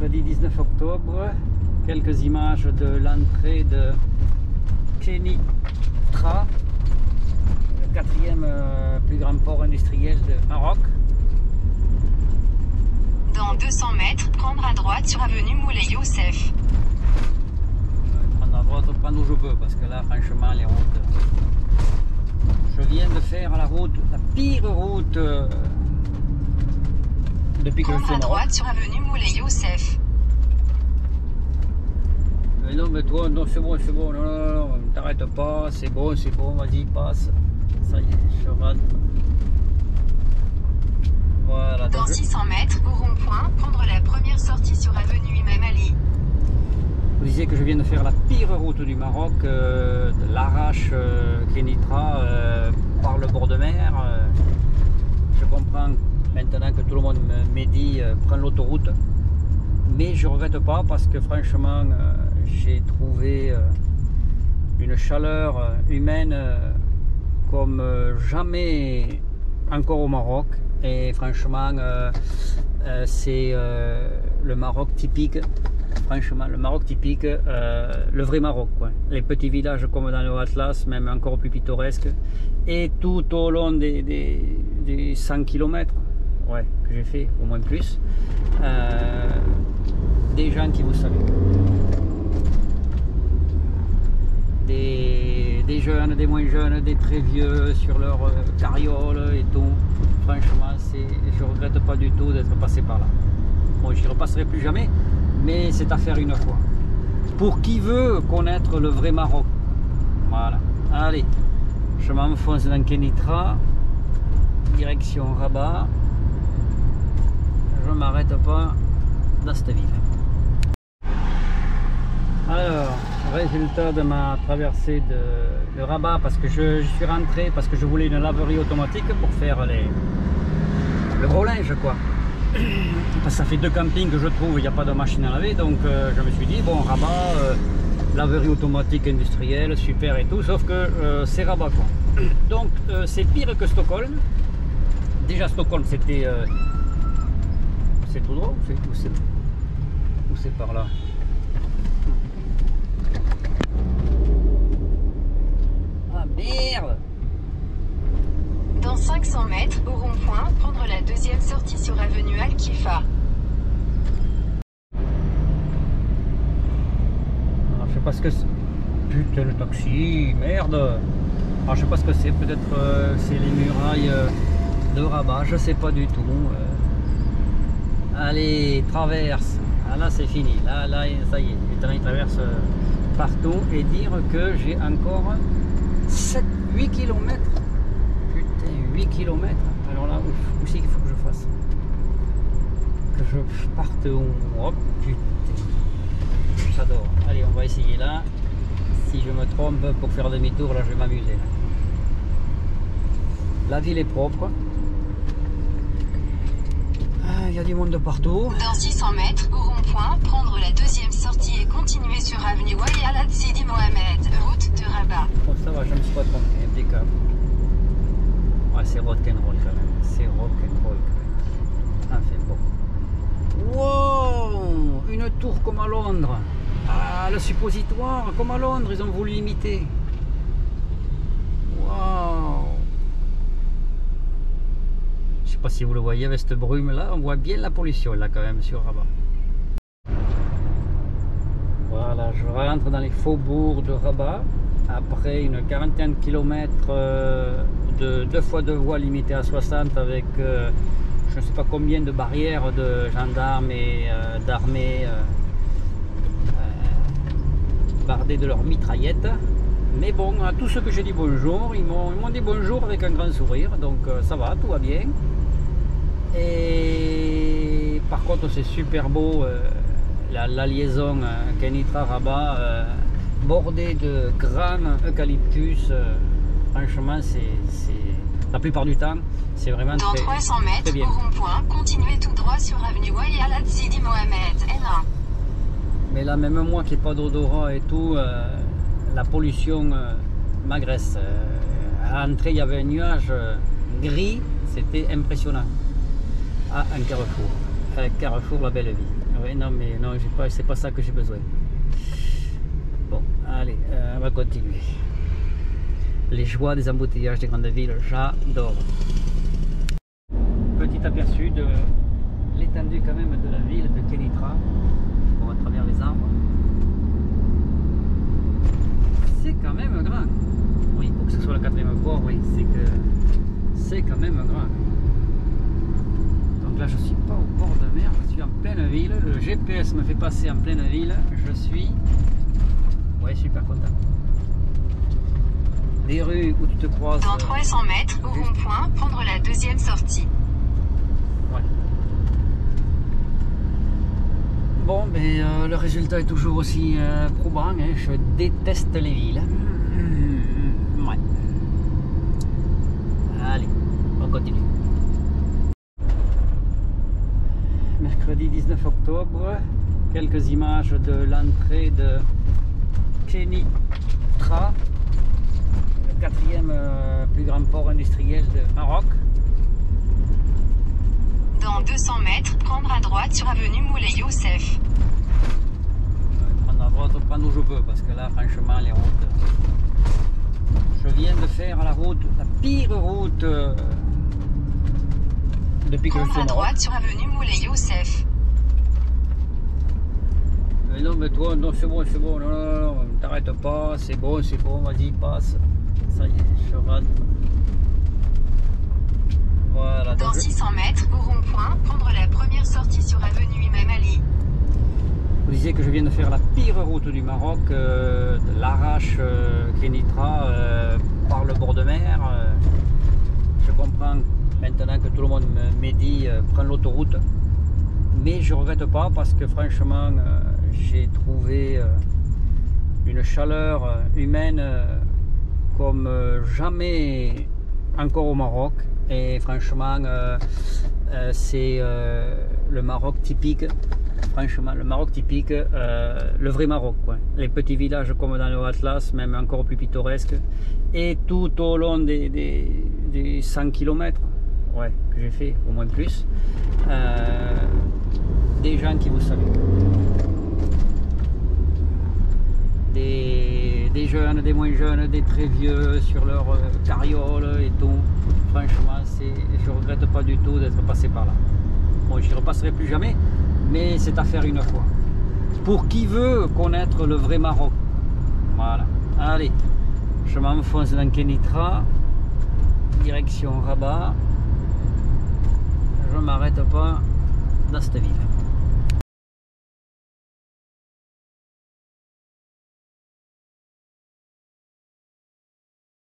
mercredi 19 octobre, quelques images de l'entrée de Kenitra, le quatrième plus grand port industriel de Maroc. Dans 200 mètres, prendre à droite sur avenue Moulay Youssef. Prendre à droite, prendre où je peux, parce que là, franchement, les routes... Je viens de faire la pire route depuis que je suis Prendre à au Maroc. droite sur avenue Moulay Youssef. Mais non, mais toi, non, c'est bon, non, non, non, t'arrêtes pas, c'est bon, vas-y, passe. Ça y est, je rentre. Voilà. Dans 600 mètres, au rond-point, prendre la première sortie sur avenue Imam Ali. Vous disiez que je viens de faire la pire route du Maroc, de l'Arrache Kenitra par le bord de mer. Je comprends maintenant que tout le monde me dit prends l'autoroute, mais je ne regrette pas parce que franchement j'ai trouvé une chaleur humaine comme jamais encore au Maroc, et franchement c'est le Maroc typique. Franchement, le Maroc typique, le vrai Maroc, quoi. Les petits villages comme dans le Atlas, même encore plus pittoresques, et tout au long des 100 km ouais, que j'ai fait, au moins plus, des gens qui vous saluent, des jeunes, des moins jeunes, des très vieux sur leur carriole et tout. Franchement, je regrette pas du tout d'être passé par là. Bon, j'y repasserai plus jamais, mais c'est à faire une fois. Pour qui veut connaître le vrai Maroc. Voilà. Allez, je m'enfonce dans Kenitra, direction Rabat. Je ne m'arrête pas dans cette ville. Alors, résultat de ma traversée de Rabat, parce que je suis rentré, parce que je voulais une laverie automatique pour faire le gros linge, quoi. Parce que ça fait 2 campings que je trouve, il n'y a pas de machine à laver, donc je me suis dit, bon, Rabat, laverie automatique industrielle, super et tout, sauf que c'est Rabat, quoi. Donc c'est pire que Stockholm. Déjà Stockholm c'était... c'est tout droit ou c'est par là? Ah merde! Dans 500 mètres, au rond-point, prendre la deuxième sortie sur avenue Al-Khifa. Alors, je sais pas ce que c'est. Putain, le taxi, merde! Alors, je sais pas ce que c'est, peut-être c'est les murailles de Rabat, je sais pas du tout. Allez, traverse. Ah, là, c'est fini. Là, ça y est, les trains traversent partout, et dire que j'ai encore 8 km. 8 km. Alors là, où c'est qu'il faut que je fasse? Que je parte où? Oh putain, j'adore. Allez, on va essayer là. Si je me trompe pour faire demi-tour, là je vais m'amuser. La ville est propre. Il y a du monde de partout. Dans 600 mètres, au rond-point, prendre la deuxième sortie et continuer sur avenue Walialat Sidi Mohamed, route de Rabat. Bon, ça va, je ne me suis pas trompé, impeccable. Ouais, c'est rock'n'roll quand même. C'est rock'n'roll quand même. Enfin bon. Wow! Une tour comme à Londres. Ah, le suppositoire comme à Londres, ils ont voulu imiter. Wow! Je sais pas si vous le voyez avec cette brume là, on voit bien la pollution là quand même sur Rabat. Voilà, je rentre dans les faubourgs de Rabat après une quarantaine de kilomètres de 2 fois 2 voies limitées à 60 avec je ne sais pas combien de barrières de gendarmes et d'armées bardées de leurs mitraillettes. Mais bon, à tous ceux que j'ai dit bonjour, ils m'ont dit bonjour avec un grand sourire, donc ça va, tout va bien. Et par contre c'est super beau, la liaison Kenitra-Rabat, bordée de grands eucalyptus. Franchement, la plupart du temps, c'est vraiment dans très, 300 mètres, très bien. au rond-point, continuez tout droit sur avenue Walialat Sidi Mohamed, N1. Mais là, même moi qui n'ai pas d'odorat et tout, la pollution m'agresse. À l'entrée, il y avait un nuage gris, c'était impressionnant. Ah, un carrefour. Carrefour, la belle vie. oui, non, mais non, c'est pas ça que j'ai besoin. Bon, allez, on va continuer. Les joies des embouteillages des grandes villes, j'adore. Petit aperçu de l'étendue quand même de la ville de Kénitra, bon, à travers les arbres. C'est quand même grand. Oui, pour que ce soit le 4e port, oui, c'est quand même grand. Donc là, je suis pas au bord de mer, je suis en pleine ville. Le GPS me fait passer en pleine ville. Je suis, ouais, super content. Des rues où tu te croises. Dans 300 mètres, au rond-point, prendre la 2e sortie. Ouais. Bon, ben le résultat est toujours aussi probant. Hein. Je déteste les villes. Ouais. Allez, on continue. Mercredi 19 octobre, quelques images de l'entrée de Kénitra, le 4e plus grand port industriel de Maroc. Dans 200 mètres, prendre à droite sur avenue Moulay Youssef. Prendre à droite, prendre où je peux, parce que là, franchement, les routes... Je viens de faire la pire route depuis que je suis Prendre à au Maroc. droite sur avenue Moulay Youssef. Mais non, mais toi, non, c'est bon, non, t'arrêtes pas, c'est bon, vas-y, passe. Ça y est, je rate. Voilà. Dans 600 mètres, au rond-point, prendre la 1re sortie sur avenue Imam Ali. Vous disiez que je viens de faire la pire route du Maroc, de l'Arrache, Kénitra, par le bord de mer. Je comprends maintenant que tout le monde me dit prends l'autoroute, mais je regrette pas parce que franchement j'ai trouvé une chaleur humaine comme jamais encore au Maroc. Et franchement, c'est le Maroc typique. Franchement, le Maroc typique, le vrai Maroc, quoi. Les petits villages comme dans le Atlas, même encore plus pittoresques. Et tout au long des 100 km, ouais, que j'ai fait, au moins plus, des gens qui vous saluent. Des jeunes, des moins jeunes, des très vieux sur leur carriole et tout. Franchement, je regrette pas du tout d'être passé par là. Bon, j'y repasserai plus jamais, mais c'est à faire une fois. Pour qui veut connaître le vrai Maroc. Voilà. Allez, je m'enfonce dans Kénitra, direction Rabat. Je m'arrête pas.